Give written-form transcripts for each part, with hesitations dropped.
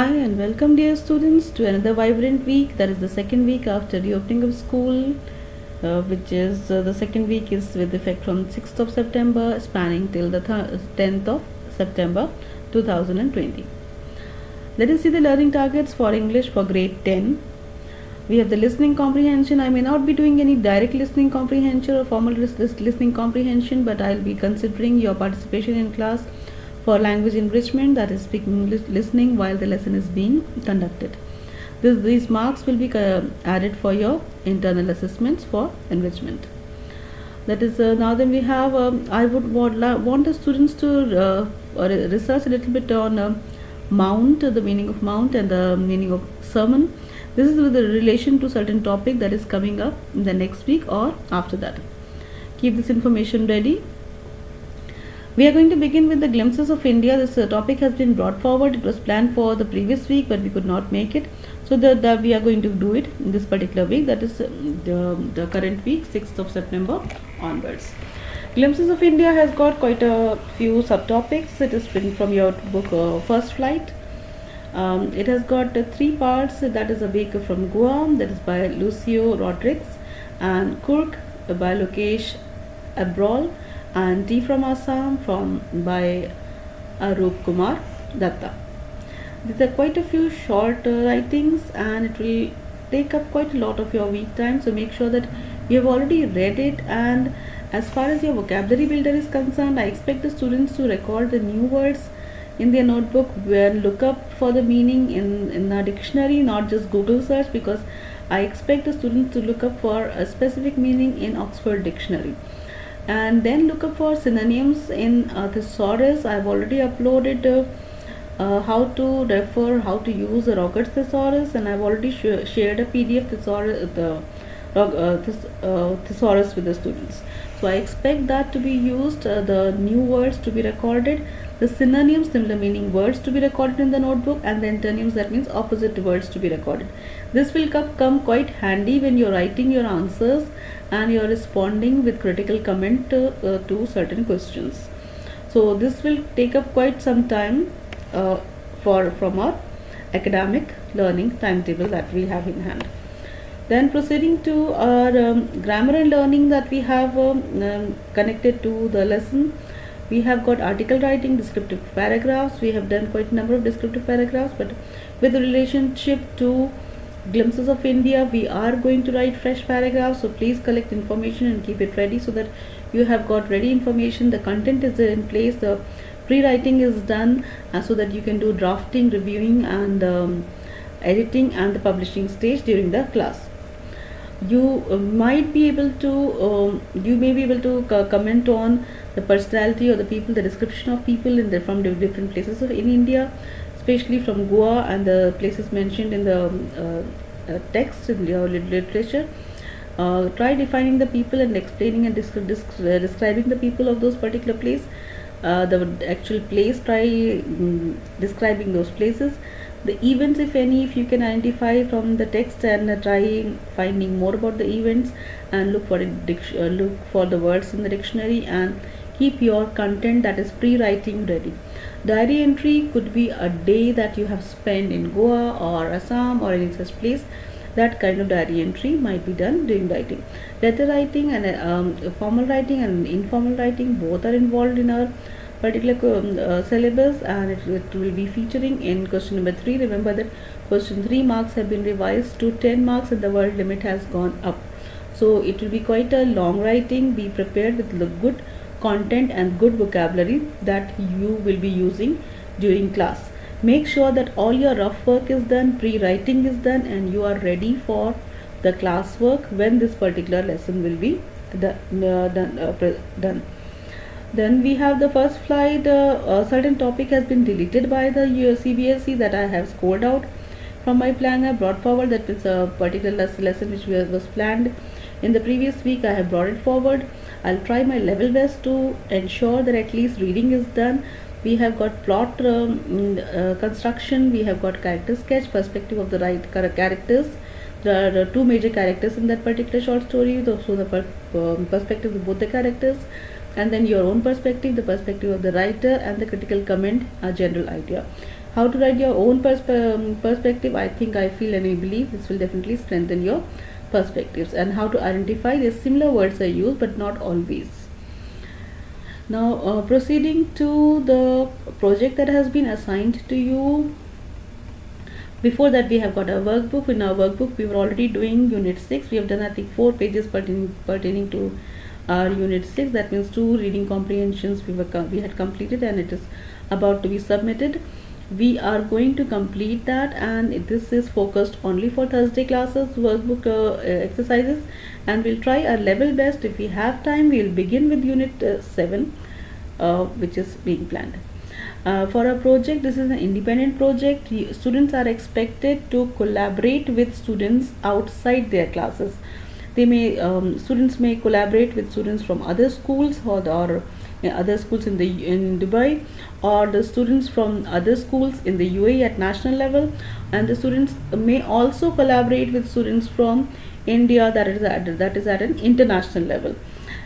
Hi and welcome, dear students, to another vibrant week. That is the second week after the opening of school, which is the second week is with effect from 6th of September, spanning till the 10th of September 2020. Let us see the learning targets for English for grade 10. We have the listening comprehension. I may not be doing any direct listening comprehension or formal listening comprehension, but I'll be considering your participation in class for language enrichment, that is speaking listening while the lesson is being conducted. These marks will be added for your internal assessments for enrichment. That is now then we have I would want the students to research a little bit on mount, the meaning of mount and the meaning of sermon. This is with the relation to certain topic that is coming up in the next week or after that. Keep this information ready. We are going to begin with the glimpses of India. This topic has been brought forward. It was planned for the previous week, but we could not make it. So that we are going to do it in this particular week. That is the current week, 6th of September onwards. Glimpses of India has got quite a few subtopics. It is written from your book First Flight. It has got three parts. That is A Baker from Goa, that is by Lucio Rodriguez, and Kurk by Lokesh Abrol, and Tea from Assam by Arup Kumar Datta. These are quite a few short writings, and it will take up quite a lot of your week time, so make sure that you have already read it. And as far as your vocabulary builder is concerned, I expect the students to record the new words in their notebook and look up for the meaning in a dictionary, not just Google search, because I expect the students to look up for a specific meaning in Oxford Dictionary. And then look up for synonyms in thesaurus. I've already uploaded how to refer, how to use the Rockets thesaurus, and I've already shared a PDF thesaurus, thesaurus with the students. So I expect that to be used, the new words to be recorded, the synonyms, similar meaning words to be recorded in the notebook, and the antonyms, that means opposite words, to be recorded. This will come quite handy when you're writing your answers and you're responding with critical comment to certain questions. So this will take up quite some time from our academic learning timetable that we have in hand. Then proceeding to our grammar and learning that we have connected to the lesson. We have got article writing, descriptive paragraphs. We have done quite a number of descriptive paragraphs, but with the relationship to glimpses of India, we are going to write fresh paragraphs. So please collect information and keep it ready so that you have got ready information. The content is in place. The pre-writing is done so that you can do drafting, reviewing, and editing, and the publishing stage during the class. You might be able to you may be able to comment on the personality or the people, the description of people from different places in India, especially from Goa and the places mentioned in the text in your literature. Try defining the people and explaining and describing the people of those particular place, the actual place. Try describing those places, the events, if any, if you can identify from the text, and try finding more about the events, and look for the words in the dictionary, and keep your content, that is pre-writing, ready. Diary entry could be a day that you have spent in Goa or Assam or any such place. That kind of diary entry might be done during writing. Letter writing and formal writing and informal writing, both are involved in our particular syllabus, and it will be featuring in question number 3. Remember that question 3 marks have been revised to 10 marks and the word limit has gone up. So it will be quite a long writing. Be prepared with the good content and good vocabulary that you will be using during class. Make sure that all your rough work is done, pre-writing is done, and you are ready for the class work when this particular lesson will be done. Then we have the first flight. A certain topic has been deleted by the CBSE that I have scored out from my planner, brought forward. That is a particular lesson which was planned in the previous week. I have brought it forward. I'll try my level best to ensure that at least reading is done. We have got plot construction. We have got character sketch, perspective of the right characters. There are two major characters in that particular short story. So the perspective of both the characters, and then your own perspective, the perspective of the writer, and the critical comment, a general idea. how to write your own perspective. I think, I feel, and I believe this will definitely strengthen your perspectives. And how to identify the similar words are used but not always. Now proceeding to the project that has been assigned to you. Before that, we have got a workbook. In our workbook, we were already doing unit 6. We have done, I think, 4 pages pertaining to our unit 6. That means 2 reading comprehensions we had completed, and it is about to be submitted. We are going to complete that, and this is focused only for Thursday classes workbook exercises, and we'll try our level best. If we have time, we'll begin with unit 7, which is being planned. For a project, this is an independent project. Students are expected to collaborate with students outside their classes. They may students may collaborate with students from other schools, or other schools in Dubai, or the students from other schools in the UAE at national level, and the students may also collaborate with students from India, that is at an international level.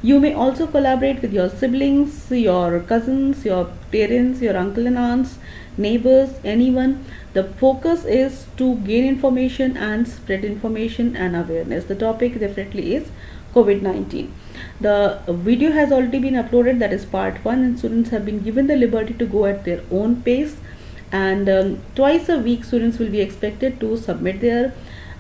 You may also collaborate with your siblings, your cousins, your parents, your uncle and aunts, neighbors, anyone. The focus is to gain information and spread information and awareness. The topic definitely is COVID-19. The video has already been uploaded, that is part 1, and students have been given the liberty to go at their own pace. And twice a week, students will be expected to submit their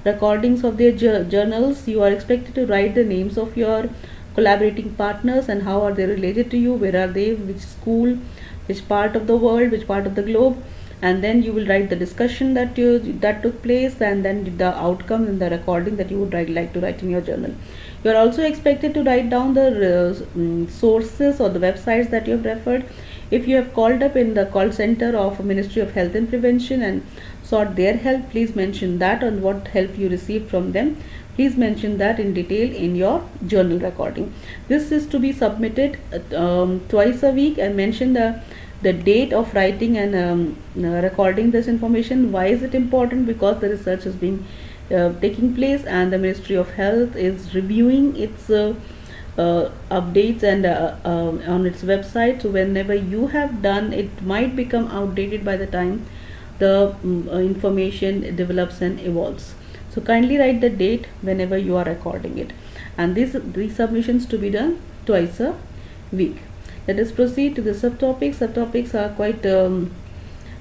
recordings of their journals. You are expected to write the names of your collaborating partners and how are they related to you, where are they, which school, which part of the world, which part of the globe, and then you will write the discussion that took place, and then the outcome and the recording that you would like to write in your journal. You are also expected to write down the sources or the websites that you have referred. If you have called up in the call center of Ministry of Health and Prevention and sought their help, please mention that, on what help you received from them. Please mention that in detail in your journal recording. This is to be submitted twice a week, and mention the date of writing and recording this information. Why is it important? Because the research is being taking place, and the Ministry of Health is reviewing its updates and on its website. So whenever you have done, it might become outdated by the time the information develops and evolves. So kindly write the date whenever you are recording it, and these submissions to be done twice a week. Let us proceed to the subtopics. Subtopics are quite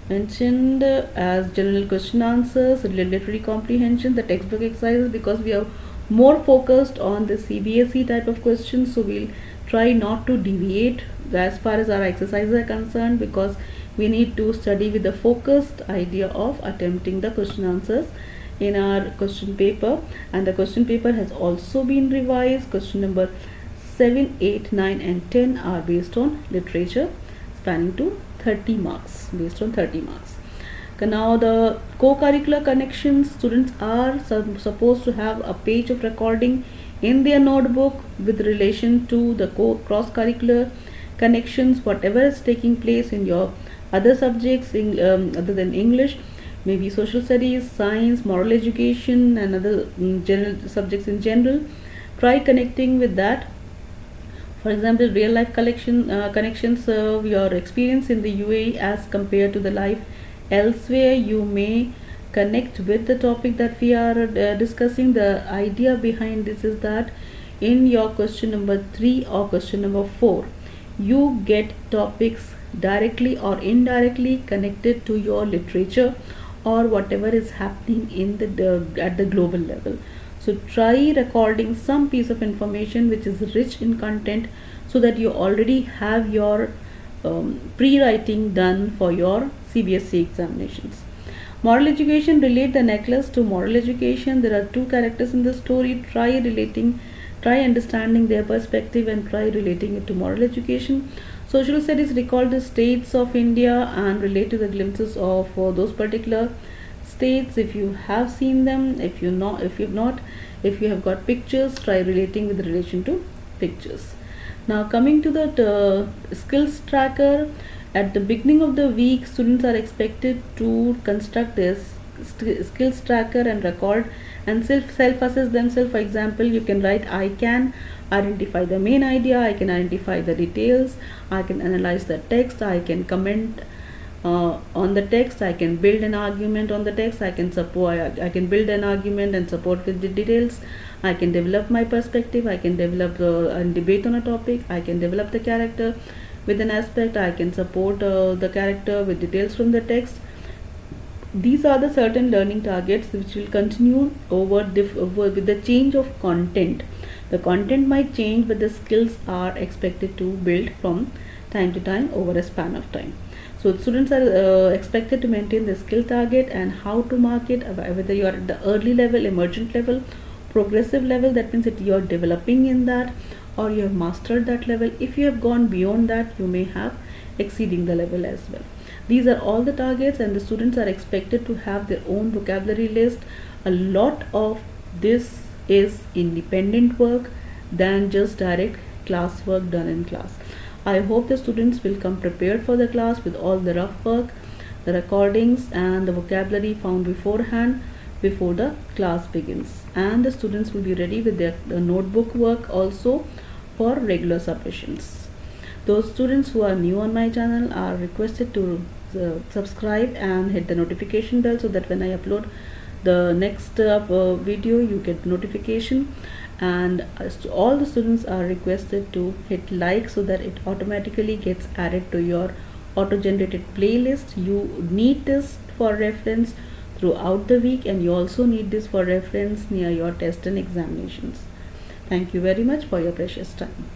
mentioned as general question answers, literary comprehension, the textbook exercises, because we are more focused on the CBSE type of questions. So we'll try not to deviate as far as our exercises are concerned, because we need to study with the focused idea of attempting the question answers in our question paper. And the question paper has also been revised. Question number 7, 8, 9 and 10 are based on literature, spanning to 30 marks, based on 30 marks. Now the co-curricular connections, students are supposed to have a page of recording in their notebook with relation to the cross-curricular connections, whatever is taking place in your other subjects other than English, maybe social studies, science, moral education and other general subjects in general. Try connecting with that. For example, real life connections, your experience in the UAE as compared to the life elsewhere. You may connect with the topic that we are discussing. The idea behind this is that in your question number 3 or question number 4, you get topics directly or indirectly connected to your literature or whatever is happening in at the global level. So try recording some piece of information which is rich in content, so that you already have your pre-writing done for your CBSE examinations. Moral education, relate the necklace to moral education. There are 2 characters in the story. Try understanding their perspective and try relating it to moral education. Social studies, recall the states of India and relate to the glimpses of those particular states if you have seen them. If you have got pictures, try relating with relation to pictures. Now coming to the skills tracker, at the beginning of the week, students are expected to construct this skills tracker and record and self-assess themselves. For example, you can write, I can identify the main idea, I can identify the details, I can analyze the text, I can comment on the text. I can build an argument on the text. I can build an argument and support with the details. I can develop my perspective. I can develop and debate on a topic. I can develop the character with an aspect. I can support the character with details from the text. These are the certain learning targets which will continue over with the change of content. The content might change, but the skills are expected to build from time to time over a span of time. So students are expected to maintain the skill target and how to mark it, whether you are at the early level, emergent level, progressive level. That means that you are developing in that, or you have mastered that level. If you have gone beyond that, you may have exceeding the level as well. These are all the targets, and the students are expected to have their own vocabulary list. A lot of this is independent work than just direct class work done in class. I hope the students will come prepared for the class with all the rough work, the recordings and the vocabulary found beforehand before the class begins, and the students will be ready with their notebook work also for regular submissions. Those students who are new on my channel are requested to subscribe and hit the notification bell, so that when I upload the next video, you get notification. And all the students are requested to hit like, so that it automatically gets added to your auto generated playlist. You need this for reference throughout the week, and you also need this for reference near your test and examinations. Thank you very much for your precious time.